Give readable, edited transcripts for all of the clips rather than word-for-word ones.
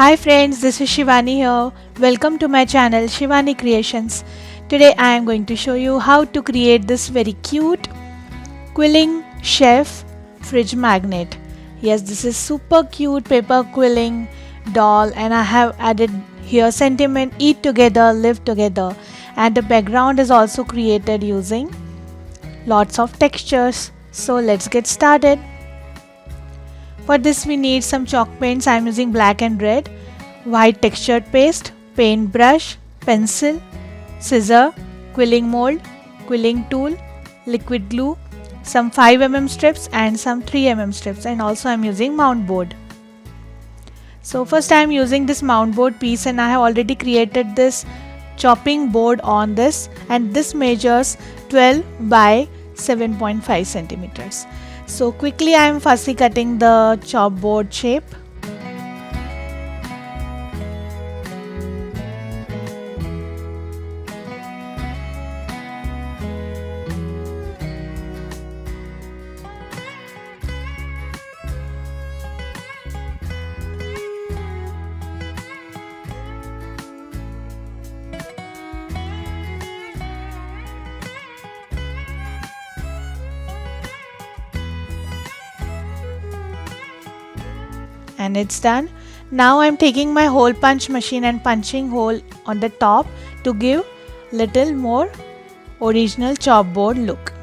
Hi friends, this is Shivani here. Welcome to my channel Shivani Creations. Today I am going to show you how to create this very cute quilling chef fridge magnet. Yes, this is super cute paper quilling doll and I have added here sentiment eat together, live together, and the background is also created using lots of textures. So let's get started. For this we need some chalk paints. I am using black and red, white textured paste, paint brush, pencil, scissor, quilling mold, quilling tool, liquid glue, some 5 mm strips and some 3 mm strips, and also I am using mount board. So first I am using this mount board piece and I have already created this chopping board on this, and this measures 12 by 7.5 centimeters. So quickly I am fussy cutting the chop board shape. And it's done. Now I'm taking my hole punch machine and punching hole on the top to give little more original chopboard look.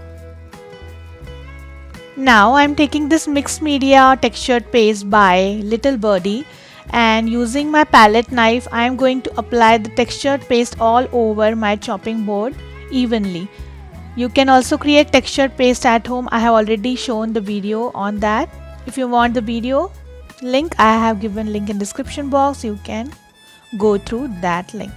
Now I'm taking this mixed media textured paste by Little Birdie, and using my palette knife I am going to apply the textured paste all over my chopping board evenly. You can also create textured paste at home. I have already shown the video on that. If you want the video link, I have given link in description box. You can go through that link.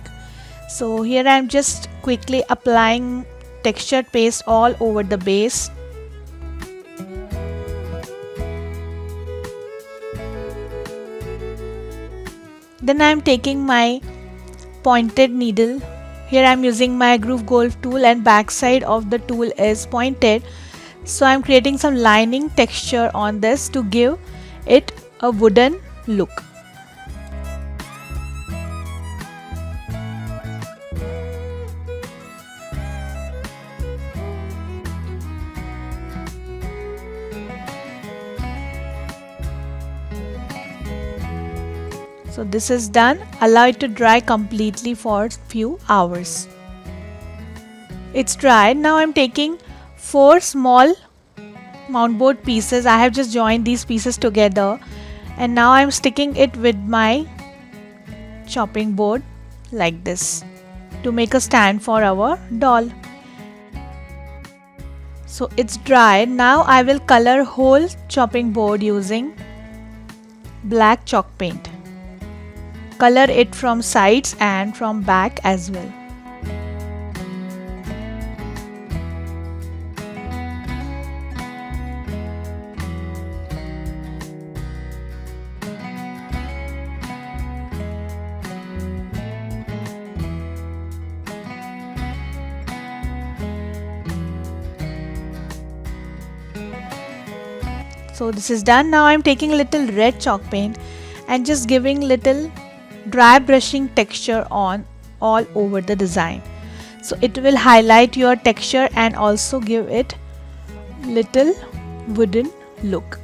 So here I am just quickly applying textured paste all over the base. Then I am taking my pointed needle. Here I am using my groove golf tool and back side of the tool is pointed. So I am creating some lining texture on this to give it a wooden look. So this is done. Allow it to dry completely for few hours. It's dried. Now I'm taking 4 small mount board pieces. I have just joined these pieces together, and now I'm sticking it with my chopping board like this to make a stand for our doll. So it's dried. Now I will color whole chopping board using black chalk paint. Color it from sides and from back as well. So this is done. Now I am taking a little red chalk paint and just giving little dry brushing texture on all over the design. So it will highlight your texture and also give it little wooden look.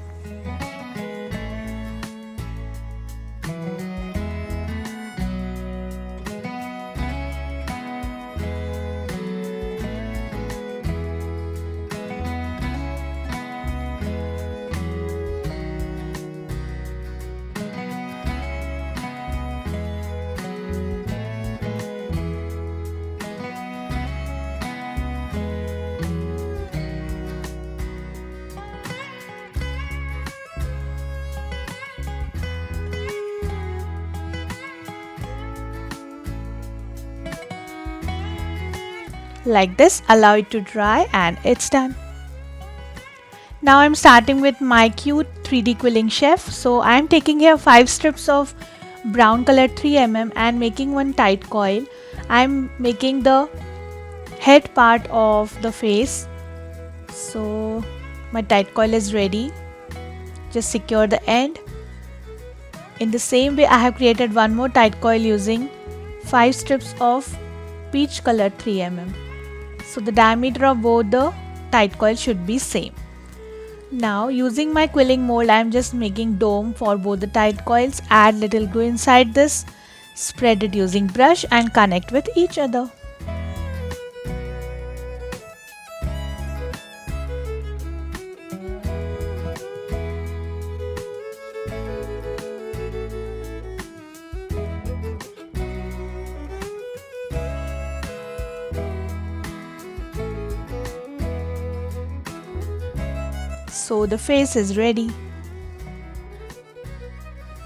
Like this, allow it to dry, and it's done. Now I'm starting with my cute 3D quilling chef. So I'm taking here 5 strips of brown color 3 mm and making one tight coil. I'm making the head part of the face. So my tight coil is ready. Just secure the end In the same way, I have created one more tight coil using 5 strips of peach color 3 mm. So the diameter of both the tight coil should be same. Now using my quilling mold, I am just making dome for both the tight coils. Add little glue inside this, spread it using brush and connect with each other. So the face is ready.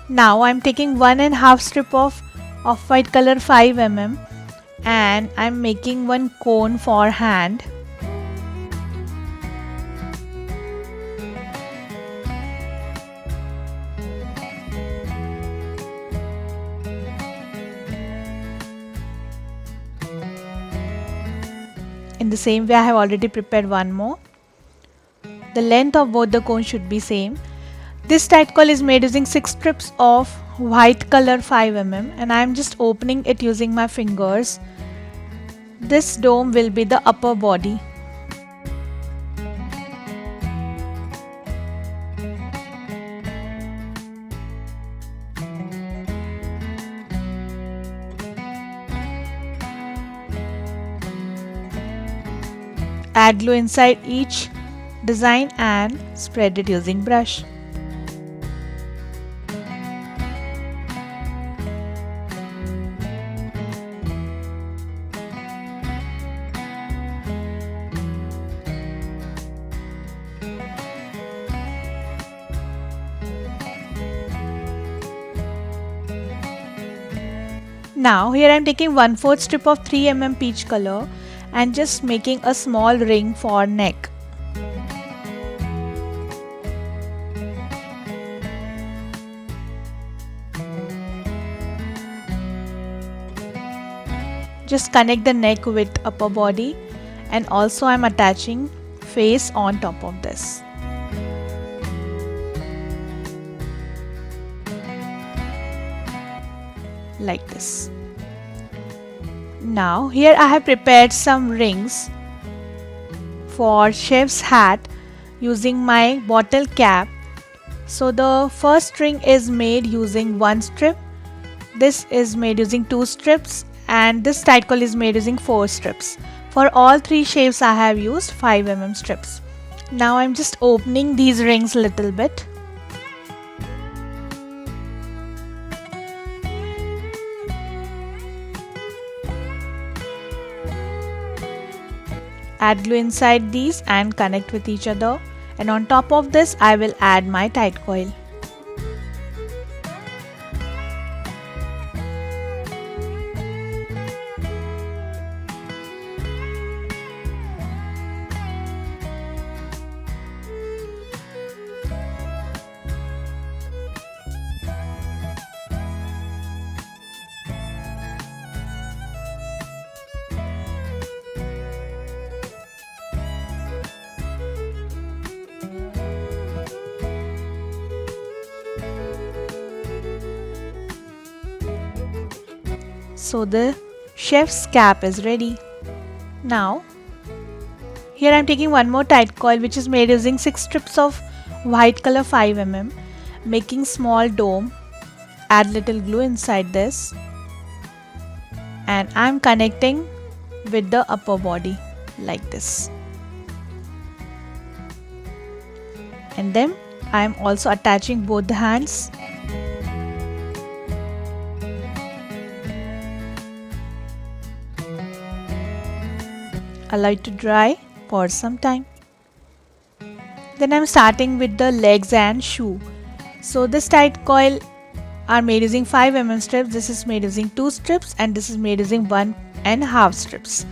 Now I'm taking 1.5 strip of off-white color 5 mm and I'm making one cone for hand. In the same way, I have already prepared one more. The length of both the cones should be same. This tight coil is made using 6 strips of white color 5 mm and I am just opening it using my fingers. This dome will be the upper body. Add glue inside each design and spread it using brush. Now here I am taking 1/4 strip of 3 mm peach color and just making a small ring for neck. Just connect the neck with upper body and also I am attaching face on top of this. Like this. Now here I have prepared some rings for chef's hat using my bottle cap. So the first ring is made using 1 strip, this is made using 2 strips and this tight coil is made using 4 strips. For all 3 shapes I have used 5 mm strips. Now I am just opening these rings a little bit. Add glue inside these and connect with each other, and on top of this I will add my tight coil. So the chef's cap is ready. Now here I am taking one more tight coil which is made using 6 strips of white color 5 mm, making small dome. Add little glue inside this and I am connecting with the upper body like this. And then I am also attaching both the hands. Allow it to dry for some time. Then I am starting with the legs and shoe. So this tight coil are made using 5 mm strips, this is made using 2 strips and this is made using 1.5 strips.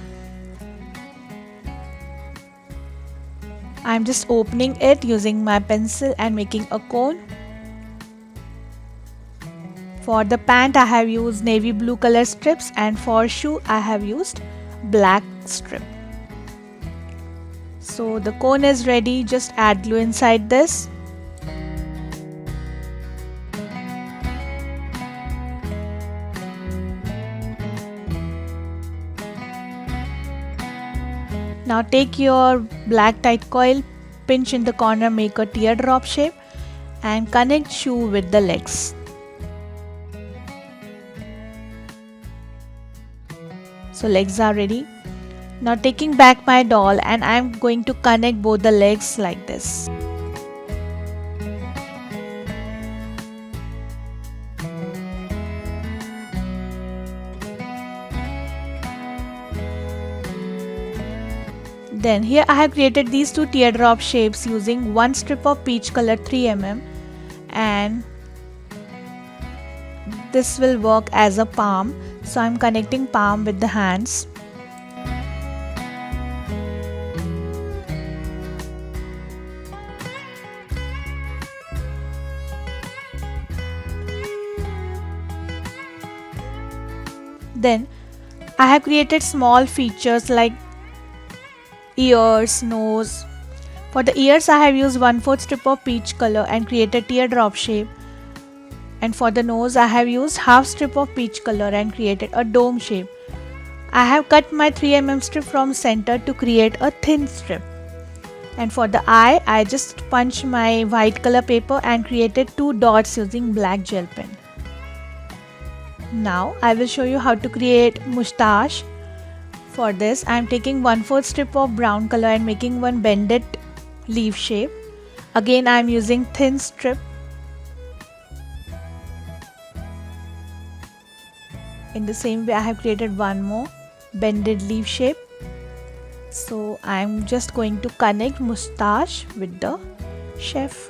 I am just opening it using my pencil and making a cone. For the pant I have used navy blue color strips and for shoe I have used black strip. So the cone is ready, just add glue inside this. Now take your black tight coil, pinch in the corner, make a teardrop shape and connect shoe with the legs. So legs are ready. Now taking back my doll and I am going to connect both the legs like this. Then here I have created these two teardrop shapes using one strip of peach color 3 mm, and this will work as a palm. So I am connecting palm with the hands. Then I have created small features like ears, nose. For the ears I have used 1/4 strip of peach color and created teardrop shape. And for the nose I have used half strip of peach color and created a dome shape. I have cut my 3 mm strip from center to create a thin strip. And for the eye I just punched my white color paper and created 2 dots using black gel pen. Now I will show you how to create moustache. For this I am taking 1/4 strip of brown color and making one bended leaf shape. Again I am using thin strip. In the same way I have created one more bended leaf shape. So I am just going to connect moustache with the chef.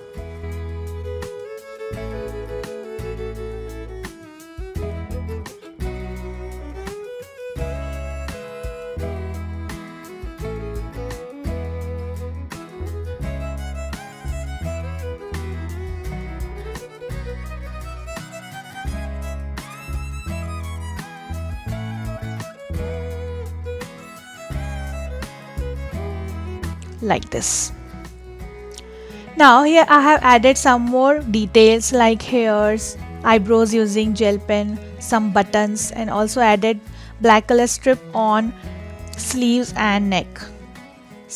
Like this. Now here I have added some more details like hairs, eyebrows using gel pen, some buttons, and also added black color strip on sleeves and neck.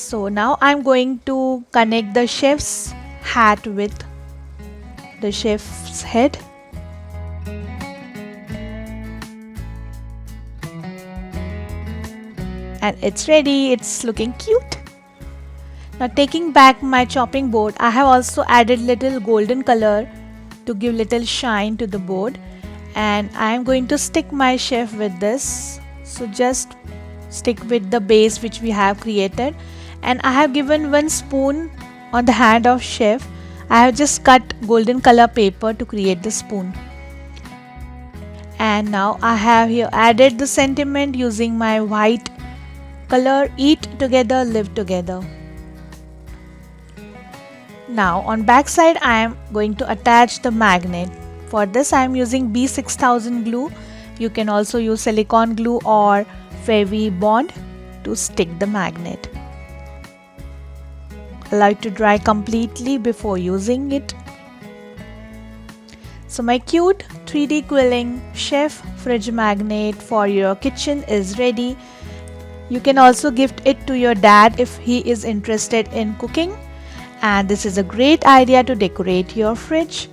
So now I'm going to connect the chef's hat with the chef's head. And it's ready, it's looking cute. Now taking back my chopping board, I have also added little golden color to give little shine to the board, and I am going to stick my chef with this. So just stick with the base which we have created, and I have given one spoon on the hand of chef. I have just cut golden color paper to create the spoon. And now I have here added the sentiment using my white color, eat together, live together. Now on back side I am going to attach the magnet. For this I am using B6000 glue. You can also use silicone glue or Fevi Bond to stick the magnet. Allow it to dry completely before using it. So my cute 3D quilling chef fridge magnet for your kitchen is ready. You can also gift it to your dad if he is interested in cooking. And this is a great idea to decorate your fridge.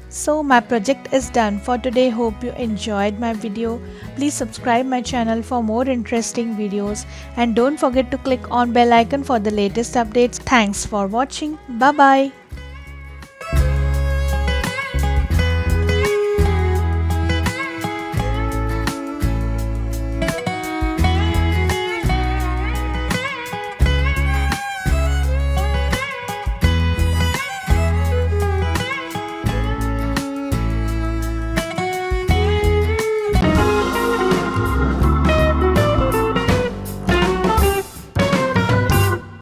So my project is done for today. Hope you enjoyed my video. Please subscribe my channel for more interesting videos, and don't forget to click on bell icon for the latest updates. Thanks for watching. Bye bye.